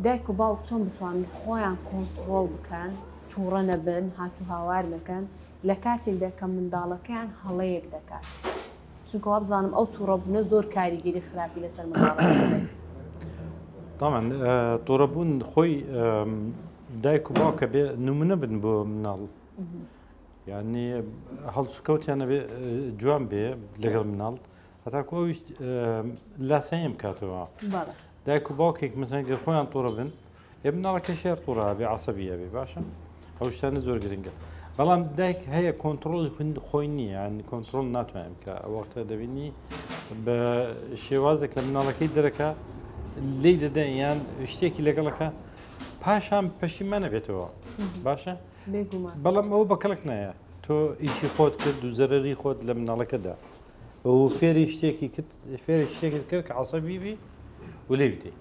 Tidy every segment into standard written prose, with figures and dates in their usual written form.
دایک و باوک چۆن بتوانن خۆیان کۆنتڕۆڵ بکەن تووڕە نەبن هاتو هاوار نەکەن لە کاتێکدا کە منداڵەکەیان هەڵەیەک دەکات چونکە وا بزانم ئەو تووڕەبوونە زۆر کاریگەری خراپی لەسەر منداڵەکە طبعا تووڕەبوون خۆی دایک و باوکە بێ نمونە بن بۆ مناڵ یعنی هەڵسوکەوتیانە بێ جوان بێ لەگەڵ مناڵ هەتاکو ئەویش لاسەیە بکاتەوە دایک و باوکێک مەسەڵەن گەر خۆیان تووڕە بن ئێ مناڵەکە شێر تووڕە بێ عەسەبیە بێ باشە ئەو شتانە زۆر گرنگە بەڵام دایک هەیە کۆنتڕۆڵی خۆی نییە ینی کۆنتڕۆڵ ناتوانێت بکە ئەو وەختە دەبینی بە شێوازێک لە مناڵەکەی دەرەکە لی دەدەن یان شتێکی لەگەڵەکە پاشان پەشیمانە بێتەوە باشە بەڵام ئەوە بەکەڵک نایە تۆ ئیشی خۆت کرد و زەرەری خۆت لە مناڵەکەدا ئەو فێری شتێکی کرد فێری شتێکت کرد کە عەسەبی بی و لێ بدەی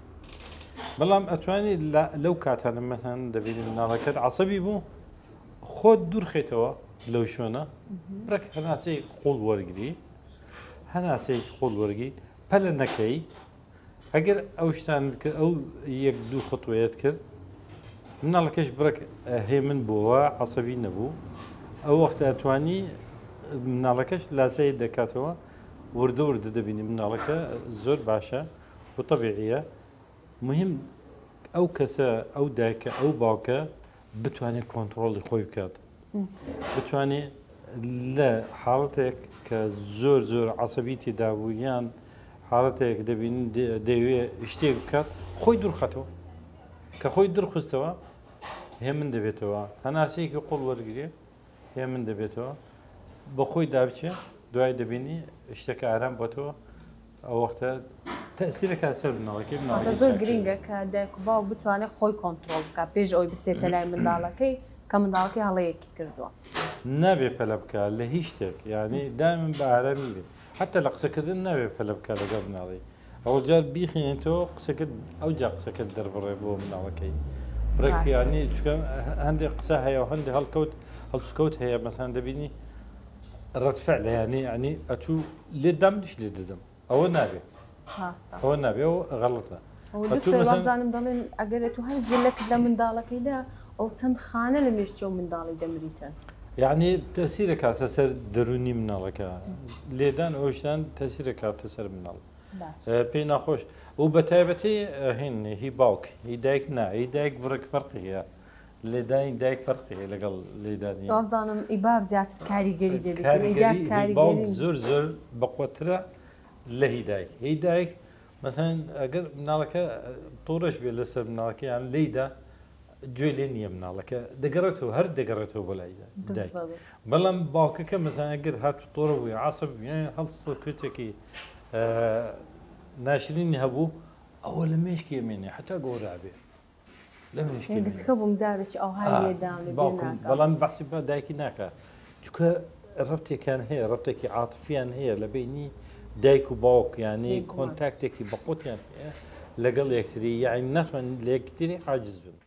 بەڵام ئەتوانی لەو کاتانە مەثەن دەبینی مناڵەکەت عەسەبی بوو خۆت دوورخێتەوە لەو شوێنە بڕێک هەناسەیەک قوڵ وەرگری هەناسەیەکی قوڵ وەرگی پەلە نەکەی ئەگەر ئەو شتانت کرد ئەو یەک دوو خۆتوەیەت کرد مناڵەکەش بڕێک هێمن بووەوە عەسەبی نەبوو ئەو وەختە ئەتوانی مناڵەکەش لاسەیە دەکاتەوە وردە وردە دەبینی مناڵەکە زۆر باشە و طەبیعیە مهم ئەو کەسە ئەو دایکە ئەو باوکە بتوانێت کۆنتڕۆڵی خۆی بکات بتوانێت لە حاڵەتێک کە زۆر زۆر عەسەبی تێدا بوو یان حاڵەتێک دەبین دەیەوێت شتێک بکات خۆی دوورخەتەوە کە خۆی درخستەوە هێمن دەبێتەوە هەناسەیەکی قوڵ وەرگێ هێمن دەبێتەوە بە خۆی دابچێ دوای دەبینی شتەکە ئارام بۆتەوە ئەو وەختە تەسیرەکە سەر مناڵەکەی زۆر گرنگە کە دایک و باوک بتوانێت خۆی کۆنتڕۆڵ بکە پێش ئەوی بچێتە لای منداڵەکەی کە منداڵەکەی هەڵەیەکی کردووە نابێ پەلە بکە لە هیچ شتێک یعنی دائما بە ئارامی بێ حتى لە قسەکردن نابێ پەلە بکە لەگەڵ مناڵی ئەوە جار بیخێنێتەوە قسەکرد ئەو جا قسەکەت دەربڕێ بۆ مناڵەکەی بڕێک ینی چکە هەندێک قسە هەیە و هەندێک هەڵسکەوت هەیە مەسەن دەبینی ڕەتفعلە ینی ئەتوو لێ دامنیش لێ دەدەم ئەوە نابێ ئەوە نابێ و غەڵەتە زانم دەڵێن ئەگەرێت و هەر زلەک لە منداڵەکەیدا ئەو چەند خانە لە مێشتە و منداڵی دەمریتن یعنی تەسیرە کاتە سەر دەرونی مناڵەکە لێدان ئەوشتان تەسیرە کاتە سەر مناڵ پێی ناخۆش و بە تایبەتی هین هی باوک هی دایک نا هی دایک بڕێک فەرقیە لێدانی دایک فەرقیە لەگەڵ لێدانی زانم ئیباب زیاتر کاریگەری دەبێت باوک زۆر زۆر بەقوترە لە هی دایک هی دایک مەثەن ئەگەر مناڵەکە تۆڕش بێت لەسەر مناڵەکەیان لێیدا گوێ لێ نییە مناڵەکە دەگەڕێتەوە هەر دەگەڕێتەوە بۆ لای دایک بەڵام باوکەکە مەثەن ئەگەر هاتو تۆڕە بووی عەسەب هەڵسە کوچێکی ناشرینی هەبوو ئەوە لە مێشکی ئەمێنێ حتا گۆرابێ لە مێشکچکە بووم جارێکی ئەوهای لێدان بەڵام بەحسی بە دایکی ناکات چونکە ڕەبتێکیان هەیە ڕەبتێکی عاتفیان هەیە لە بینی دایک و باوک یعنی کۆنتاکتێکی بەقوتیان هەیە لەگەڵ یەکتری یعنی ناتوان لە یەکتری حاجز بن